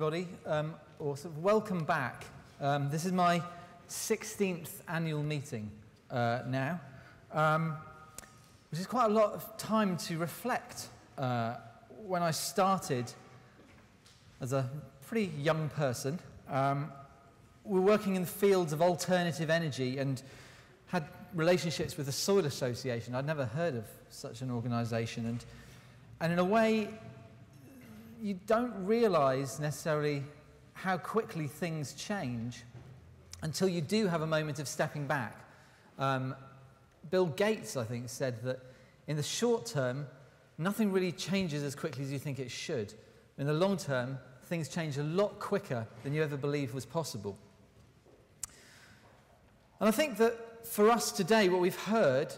everybody, or sort of welcome back. This is my 16th annual meeting now, which is quite a lot of time to reflect. When I started as a pretty young person, we were working in the fields of alternative energy and had relationships with the Soil Association. I'd never heard of such an organisation, and in a way, you don't realise necessarily how quickly things change until you do have a moment of stepping back. Bill Gates, I think, said that in the short term, nothing really changes as quickly as you think it should. In the long term, things change a lot quicker than you ever believed was possible. And I think that for us today, what we've heard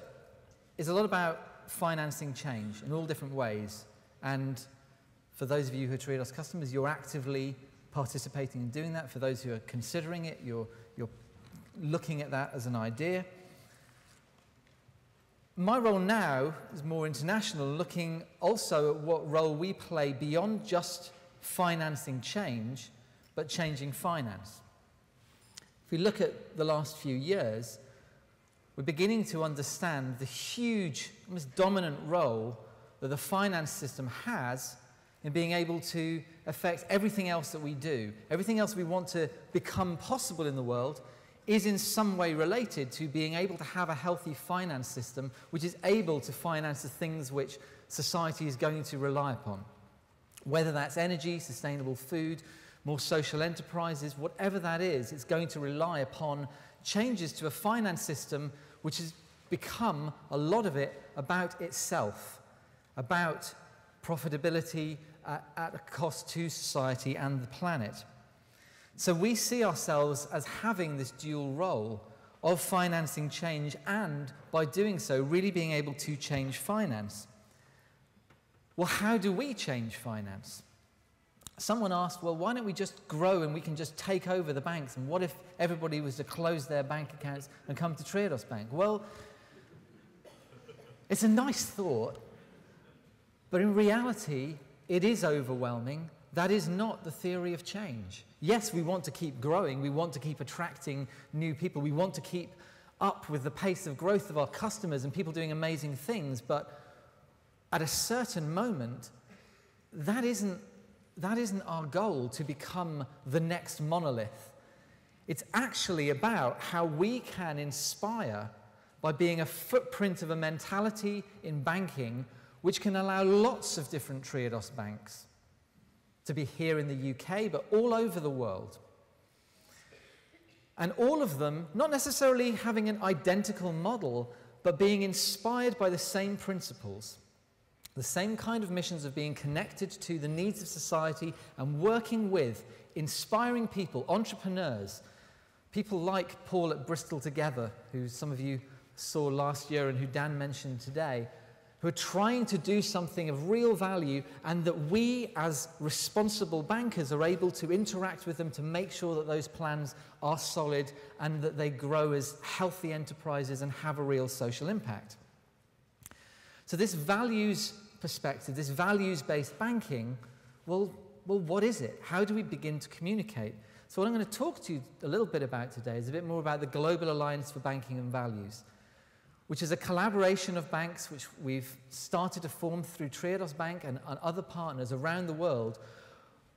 is a lot about financing change in all different ways. And for those of you who are Triodos customers, you're actively participating in doing that. For those who are considering it, you're looking at that as an idea. My role now is more international, looking also at what role we play beyond just financing change, but changing finance. If we look at the last few years, we're beginning to understand the huge, almost dominant role that the finance system has in being able to affect everything else that we do. Everything else we want to become possible in the world is in some way related to being able to have a healthy finance system which is able to finance the things which society is going to rely upon. Whether that's energy, sustainable food, more social enterprises, whatever that is, it's going to rely upon changes to a finance system which has become, a lot of it, about itself, about profitability at a cost to society and the planet. So we see ourselves as having this dual role of financing change and, by doing so, really being able to change finance. Well, how do we change finance? Someone asked, well, why don't we just grow and we can just take over the banks? And what if everybody was to close their bank accounts and come to Triodos Bank? Well, it's a nice thought, but in reality, it is overwhelming. That is not the theory of change. Yes, we want to keep growing. We want to keep attracting new people. We want to keep up with the pace of growth of our customers and people doing amazing things. But at a certain moment, that isn't our goal to become the next monolith. It's actually about how we can inspire by being a footprint of a mentality in banking which can allow lots of different Triodos banks to be here in the UK, but all over the world. And all of them, not necessarily having an identical model, but being inspired by the same principles, the same kind of missions of being connected to the needs of society and working with inspiring people, entrepreneurs, people like Paul at Bristol Together, who some of you saw last year and who Dan mentioned today, who are trying to do something of real value, and that we as responsible bankers are able to interact with them to make sure that those plans are solid and that they grow as healthy enterprises and have a real social impact. So this values perspective, this values-based banking, well, what is it? How do we begin to communicate? So what I'm going to talk to you a little bit about today is a bit more about the Global Alliance for Banking and Values, which is a collaboration of banks which we've started to form through Triodos Bank and other partners around the world,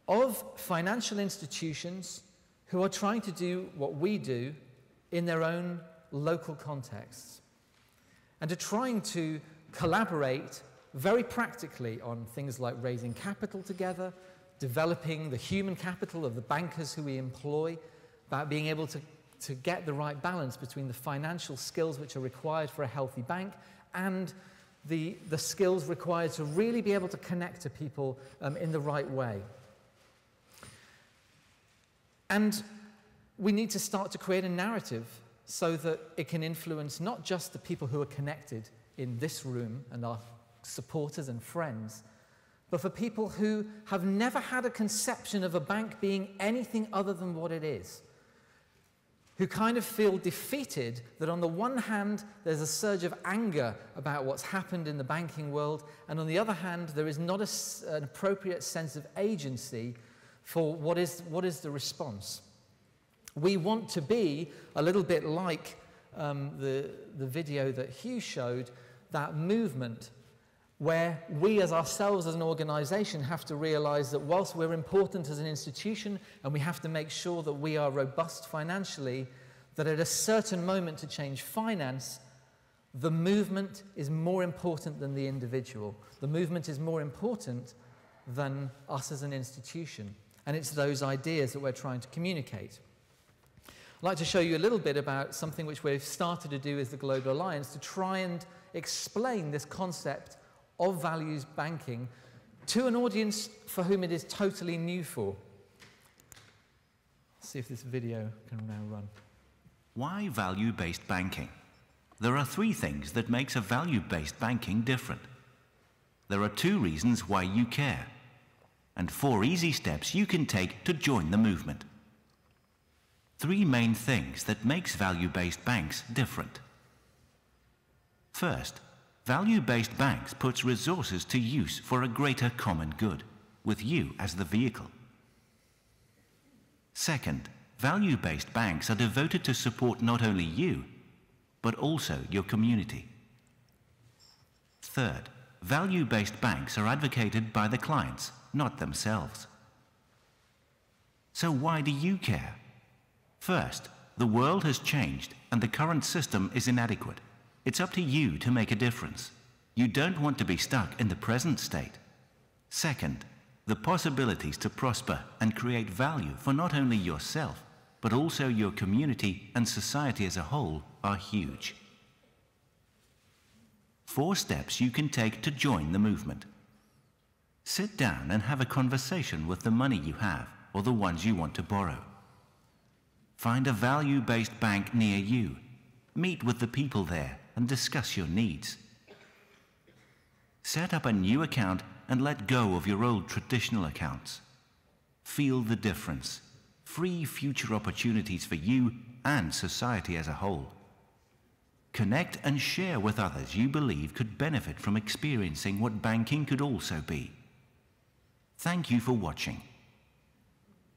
of financial institutions who are trying to do what we do in their own local contexts, and are trying to collaborate very practically on things like raising capital together, developing the human capital of the bankers who we employ, about being able to get the right balance between the financial skills which are required for a healthy bank and the skills required to really be able to connect to people in the right way. And we need to start to create a narrative so that it can influence not just the people who are connected in this room and our supporters and friends, but for people who have never had a conception of a bank being anything other than what it is, who kind of feel defeated that on the one hand there's a surge of anger about what's happened in the banking world, and on the other hand there is not an appropriate sense of agency for what is the response. We want to be a little bit like the video that Hugh showed, that movement where we as ourselves as an organization have to realize that whilst we're important as an institution and we have to make sure that we are robust financially, that at a certain moment to change finance, the movement is more important than the individual. The movement is more important than us as an institution. And it's those ideas that we're trying to communicate. I'd like to show you a little bit about something which we've started to do as the Global Alliance to try and explain this concept of values banking to an audience for whom it is totally new for. Let's see if this video can now run. Why value-based banking? There are 3 things that makes a value-based banking different. There are 2 reasons why you care, and 4 easy steps you can take to join the movement. 3 main things that makes value-based banks different. First, value-based banks puts resources to use for a greater common good, with you as the vehicle. Second, value-based banks are devoted to support not only you, but also your community. Third, value-based banks are advocated by the clients, not themselves. So why do you care? First, the world has changed and the current system is inadequate. It's up to you to make a difference. You don't want to be stuck in the present state. Second, the possibilities to prosper and create value for not only yourself, but also your community and society as a whole are huge. 4 steps you can take to join the movement. Sit down and have a conversation with the money you have or the ones you want to borrow. Find a value-based bank near you. Meet with the people there and discuss your needs. Set up a new account and let go of your old traditional accounts. Feel the difference. Free future opportunities for you and society as a whole. Connect and share with others you believe could benefit from experiencing what banking could also be. Thank you for watching.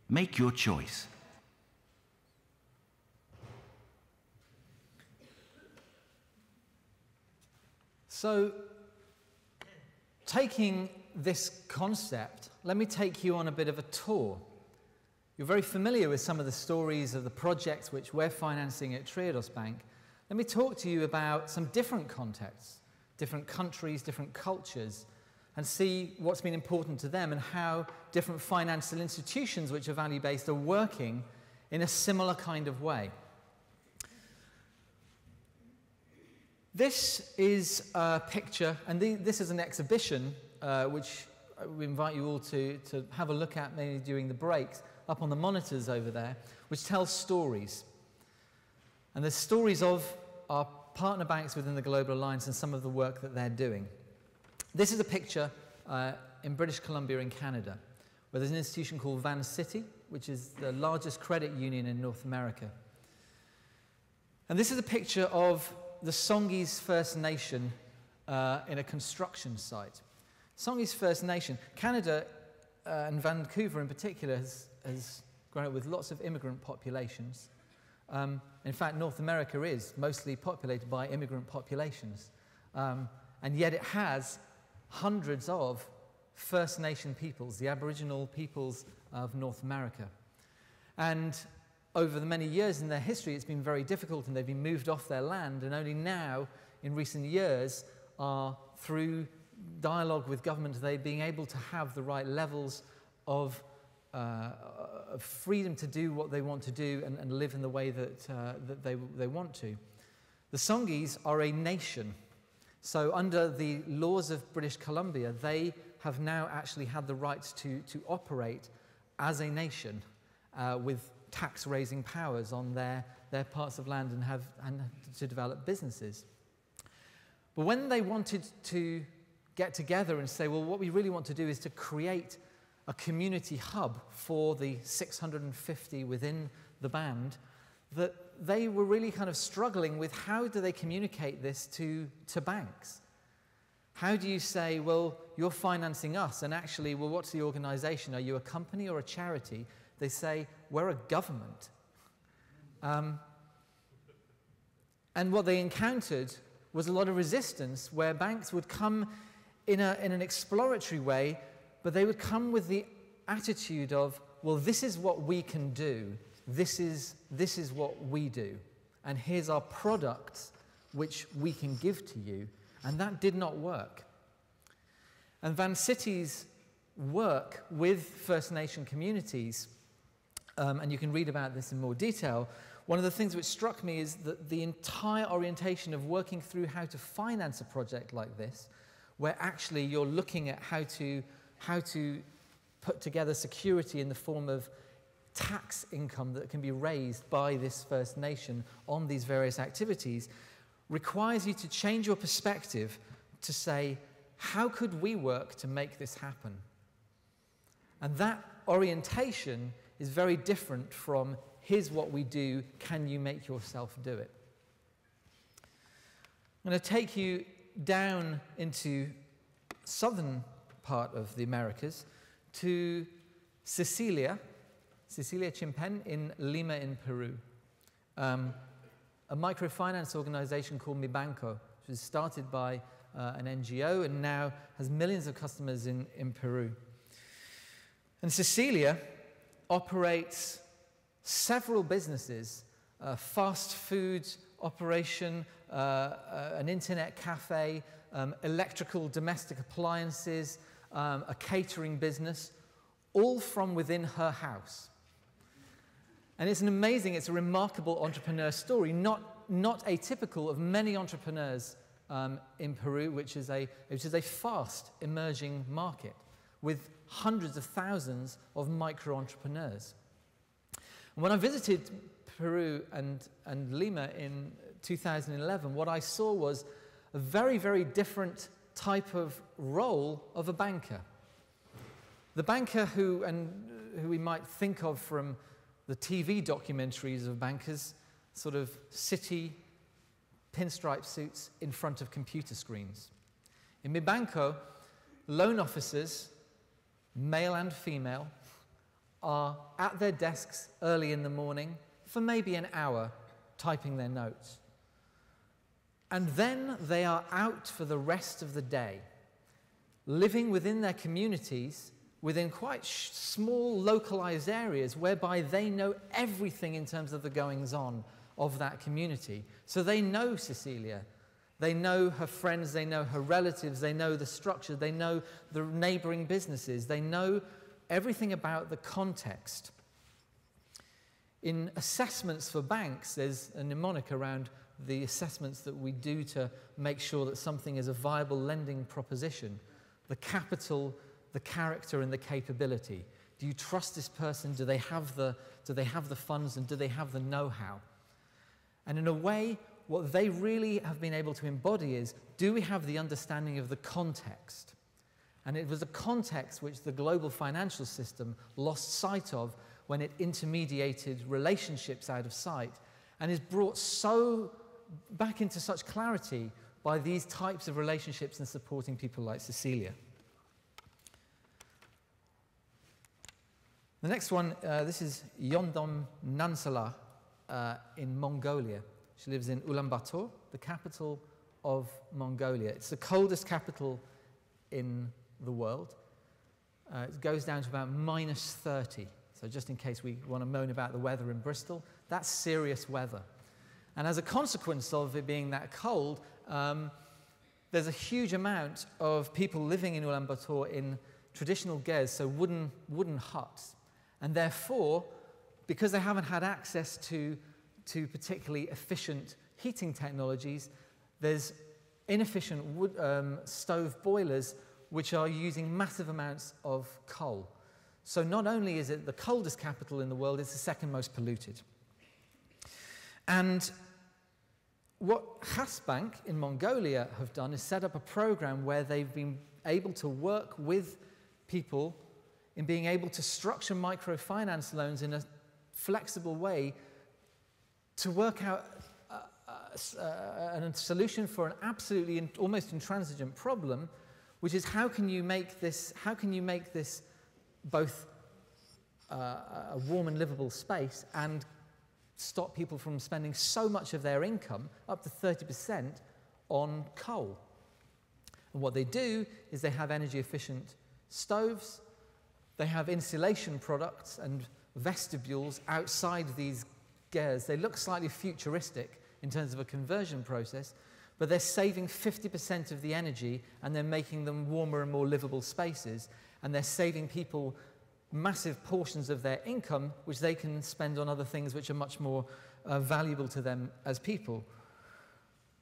Make your choice. So, taking this concept, let me take you on a bit of a tour. You're very familiar with some of the stories of the projects which we're financing at Triodos Bank. Let me talk to you about some different contexts, different countries, different cultures, and see what's been important to them and how different financial institutions which are value-based are working in a similar kind of way. This is a picture, and this is an exhibition which we invite you all to have a look at maybe during the breaks, up on the monitors over there, which tells stories. And there's stories of our partner banks within the Global Alliance and some of the work that they're doing. This is a picture in British Columbia in Canada, where there's an institution called Van City, which is the largest credit union in North America. And this is a picture of the Songhees First Nation in a construction site. Songhees First Nation, Canada and Vancouver in particular has grown up with lots of immigrant populations. In fact, North America is mostly populated by immigrant populations. And yet it has hundreds of First Nation peoples, the Aboriginal peoples of North America. And over the many years in their history, it's been very difficult, and they've been moved off their land, and only now, in recent years, are through dialogue with government, they being able to have the right levels of freedom to do what they want to do and live in the way that they want to. The Songhees are a nation. So under the laws of British Columbia, they have now actually had the rights to operate as a nation with tax-raising powers on their parts of land and to develop businesses. But when they wanted to get together and say, well, what we really want to do is to create a community hub for the 650 within the band, that they were really kind of struggling with how do they communicate this to banks? How do you say, well, you're financing us, and actually, well, what's the organization? Are you a company or a charity? They say, we're a government. And what they encountered was a lot of resistance, where banks would come in an exploratory way, but they would come with the attitude of, well, this is what we can do. This is what we do. And here's our products, which we can give to you. And that did not work. And Van City's work with First Nation communities, and you can read about this in more detail, one of the things which struck me is that the entire orientation of working through how to finance a project like this, where actually you're looking at how to put together security in the form of tax income that can be raised by this First Nation on these various activities, requires you to change your perspective to say, how could we work to make this happen? And that orientation is very different from, here's what we do, can you make yourself do it? I'm going to take you down into southern part of the Americas to Cecilia Chimpen in Lima in Peru. A microfinance organization called Mi Banco, which was started by an NGO and now has millions of customers in Peru. And Cecilia operates several businesses, a fast food operation, an internet cafe, electrical domestic appliances, a catering business, all from within her house. And it's a remarkable entrepreneur story, not atypical of many entrepreneurs in Peru, which is a fast emerging market with hundreds of thousands of micro-entrepreneurs. And when I visited Peru and Lima in 2011, what I saw was a very, very different type of role of a banker. The banker who we might think of from the TV documentaries of bankers, sort of city pinstripe suits in front of computer screens. In Mi Banco, loan officers, male and female, are at their desks early in the morning for maybe an hour typing their notes. And then they are out for the rest of the day, living within their communities, within quite small localized areas whereby they know everything in terms of the goings-on of that community. So they know Cecilia, they know her friends, they know her relatives, they know the structure, they know the neighboring businesses, they know everything about the context. In assessments for banks, there's a mnemonic around the assessments that we do to make sure that something is a viable lending proposition. The capital, the character, and the capability. Do you trust this person? Do they have the funds, and do they have the know-how? And in a way, what they really have been able to embody is, do we have the understanding of the context? And it was a context which the global financial system lost sight of when it intermediated relationships out of sight, and is brought so back into such clarity by these types of relationships and supporting people like Cecilia. The next one, this is Yondom Nansala in Mongolia. She lives in Ulaanbaatar, the capital of Mongolia. It's the coldest capital in the world. It goes down to about -30. So just in case we want to moan about the weather in Bristol, that's serious weather. And as a consequence of it being that cold, there's a huge amount of people living in Ulaanbaatar in traditional gez, so wooden huts. And therefore, because they haven't had access to particularly efficient heating technologies, there's inefficient wood, stove boilers which are using massive amounts of coal. So not only is it the coldest capital in the world, it's the second most polluted. And what Bank in Mongolia have done is set up a program where they've been able to work with people in being able to structure microfinance loans in a flexible way to work out a solution for an absolutely almost intransigent problem, which is how can you make this both a warm and livable space and stop people from spending so much of their income, up to 30%, on coal. And what they do is they have energy efficient stoves, they have insulation products and vestibules outside these gears. They look slightly futuristic in terms of a conversion process, but they're saving 50% of the energy and they're making them warmer and more livable spaces, and they're saving people massive portions of their income, which they can spend on other things which are much more valuable to them as people.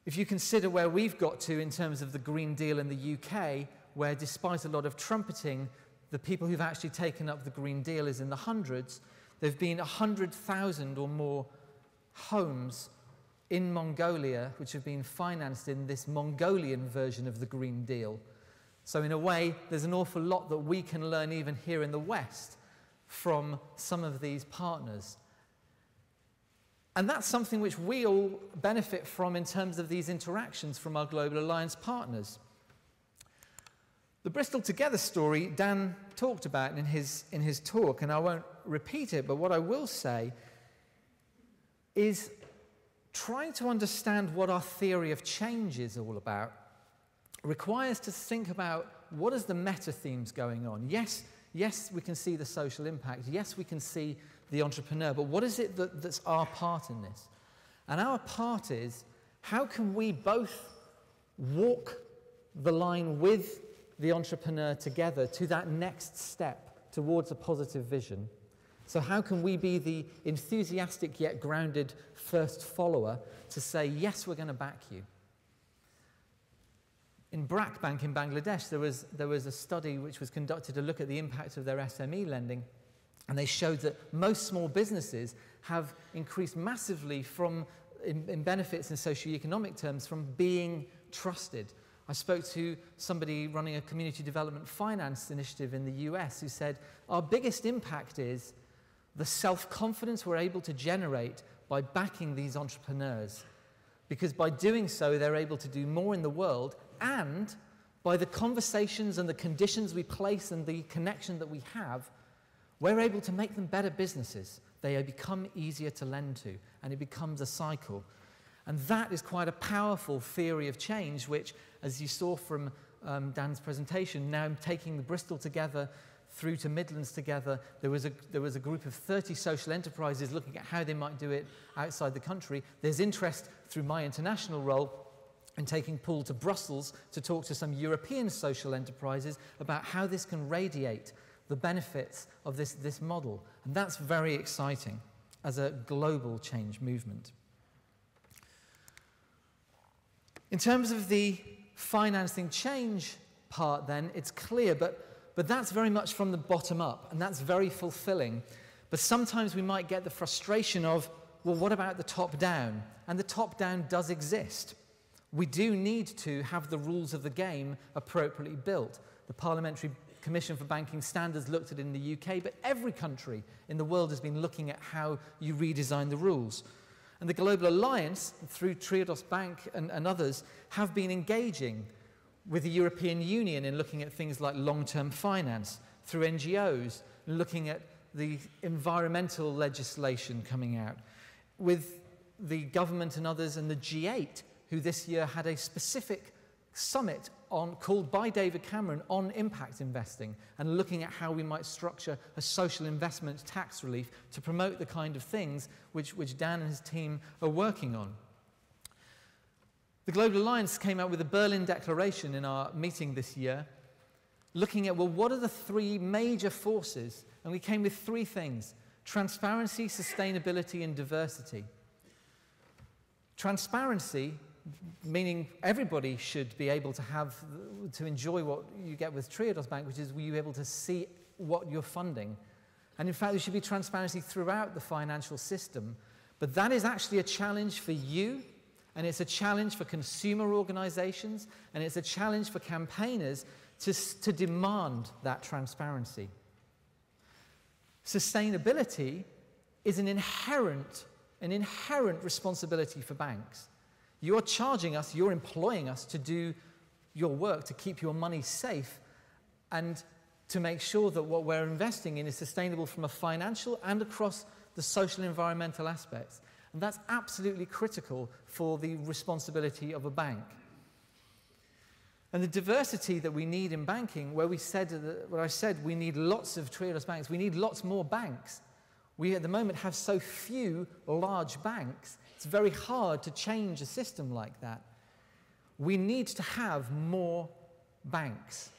If you consider where we've got to in terms of the Green Deal in the UK, where despite a lot of trumpeting, the people who've actually taken up the Green Deal is in the hundreds, there have been 100,000 or more homes in Mongolia which have been financed in this Mongolian version of the Green Deal. So in a way, there's an awful lot that we can learn even here in the West from some of these partners. And that's something which we all benefit from in terms of these interactions from our Global Alliance partners. The Bristol Together story Dan talked about in his talk, and I won't repeat it, but what I will say is trying to understand what our theory of change is all about requires to think about what is the meta themes going on. Yes, we can see the social impact. Yes, we can see the entrepreneur, but what is it that's our part in this? And our part is, how can we both walk the line with the entrepreneur together to that next step towards a positive vision? So how can we be the enthusiastic yet grounded first follower to say, yes, we're going to back you? In BRAC Bank in Bangladesh, there was a study which was conducted to look at the impact of their SME lending, and they showed that most small businesses have increased massively in benefits in socioeconomic terms from being trusted. I spoke to somebody running a community development finance initiative in the US who said, our biggest impact is the self-confidence we're able to generate by backing these entrepreneurs. Because by doing so, they're able to do more in the world, and by the conversations and the conditions we place and the connection that we have, we're able to make them better businesses. They become easier to lend to, and it becomes a cycle. And that is quite a powerful theory of change, which, as you saw from Dan's presentation, now taking the Bristol Together through to Midlands Together, there was a group of 30 social enterprises looking at how they might do it outside the country. There's interest through my international role in taking Paul to Brussels to talk to some European social enterprises about how this can radiate the benefits of this model. And that's very exciting as a global change movement. In terms of the financing change part then, it's clear, but that's very much from the bottom up, and that's very fulfilling. But sometimes we might get the frustration of, well, what about the top down? And the top down does exist. We do need to have the rules of the game appropriately built. The Parliamentary Commission for Banking Standards looked at it in the UK, but every country in the world has been looking at how you redesign the rules. And the Global Alliance, through Triodos Bank and others, have been engaging with the European Union in looking at things like long-term finance, through NGOs, looking at the environmental legislation coming out, with the government and others, and the G8, who this year had a specific summit called by David Cameron on impact investing, and looking at how we might structure a social investment tax relief to promote the kind of things which Dan and his team are working on. The Global Alliance came out with a Berlin Declaration in our meeting this year, looking at, well, what are the three major forces? And we came with three things: transparency, sustainability, and diversity. Transparency, meaning everybody should be able to enjoy what you get with Triodos Bank, which is you able to see what you're funding. And in fact, there should be transparency throughout the financial system. But that is actually a challenge for you, and it's a challenge for consumer organizations, and it's a challenge for campaigners to demand that transparency. Sustainability is an inherent responsibility for banks. You're charging us, you're employing us to do your work, to keep your money safe, and to make sure that what we're investing in is sustainable from a financial and across the social and environmental aspects. And that's absolutely critical for the responsibility of a bank. And the diversity that we need in banking, where I said we need lots of Triodos banks, we need lots more banks. We at the moment have so few large banks, it's very hard to change a system like that. We need to have more banks.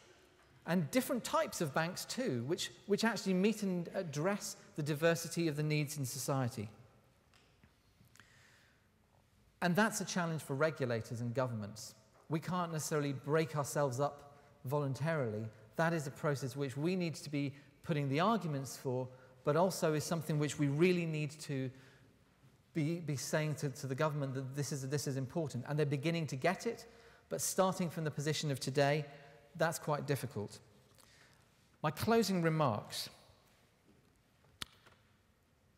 And different types of banks too, which actually meet and address the diversity of the needs in society. And that's a challenge for regulators and governments. We can't necessarily break ourselves up voluntarily. That is a process which we need to be putting the arguments for, but also is something which we really need to be saying to the government that this is important. And they're beginning to get it, but starting from the position of today, that's quite difficult. My closing remarks.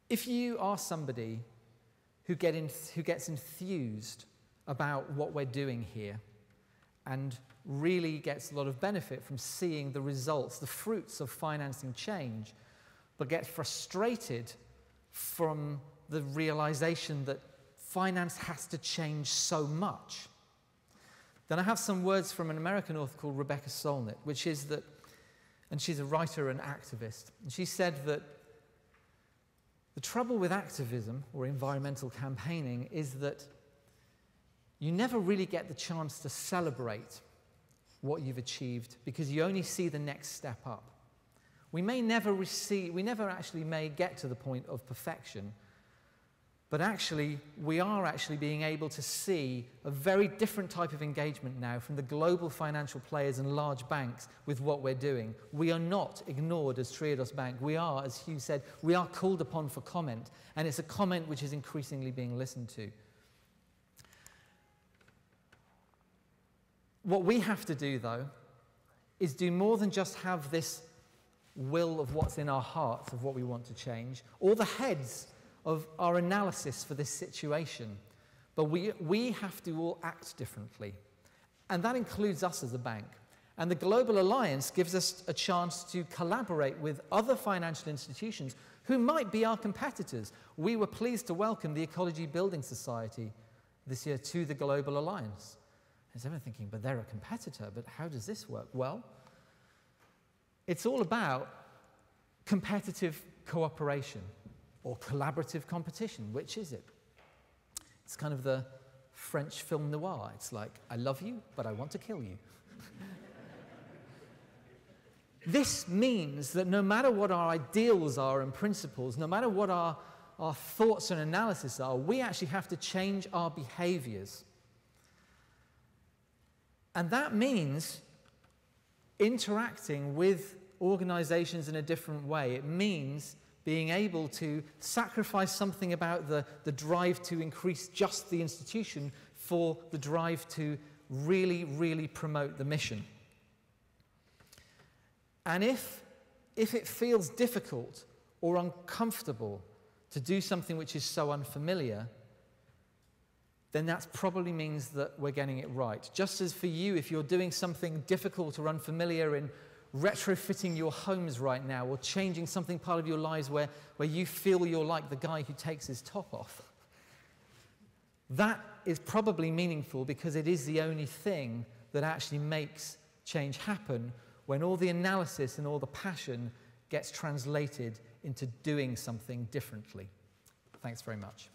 If you are somebody who gets enthused about what we're doing here and really gets a lot of benefit from seeing the results, the fruits of financing change, but get frustrated from the realization that finance has to change so much, then I have some words from an American author called Rebecca Solnit, which is that, and she's a writer and activist, and she said that the trouble with activism or environmental campaigning is that you never really get the chance to celebrate what you've achieved because you only see the next step up. We never actually may get to the point of perfection, but actually, we are actually being able to see a very different type of engagement now from the global financial players and large banks with what we're doing. We are not ignored as Triodos Bank. We are, as Hugh said, we are called upon for comment, and it's a comment which is increasingly being listened to. What we have to do, though, is do more than just have this will of what's in our hearts of what we want to change, or the heads of our analysis for this situation. But we have to all act differently. And that includes us as a bank. And the Global Alliance gives us a chance to collaborate with other financial institutions who might be our competitors. We were pleased to welcome the Ecology Building Society this year to the Global Alliance. And everyone thinking, but they're a competitor, but how does this work? Well, it's all about competitive cooperation or collaborative competition. Which is it? It's kind of the French film noir. It's like, I love you, but I want to kill you. This means that no matter what our ideals are and principles, no matter what our thoughts and analysis are, we actually have to change our behaviors. And that means interacting with organizations in a different way. It means being able to sacrifice something about the drive to increase just the institution for the drive to really, really promote the mission. And if it feels difficult or uncomfortable to do something which is so unfamiliar, then that probably means that we're getting it right. Just as for you, if you're doing something difficult or unfamiliar in retrofitting your homes right now or changing something part of your lives where you feel you're like the guy who takes his top off, that is probably meaningful because it is the only thing that actually makes change happen when all the analysis and all the passion gets translated into doing something differently. Thanks very much.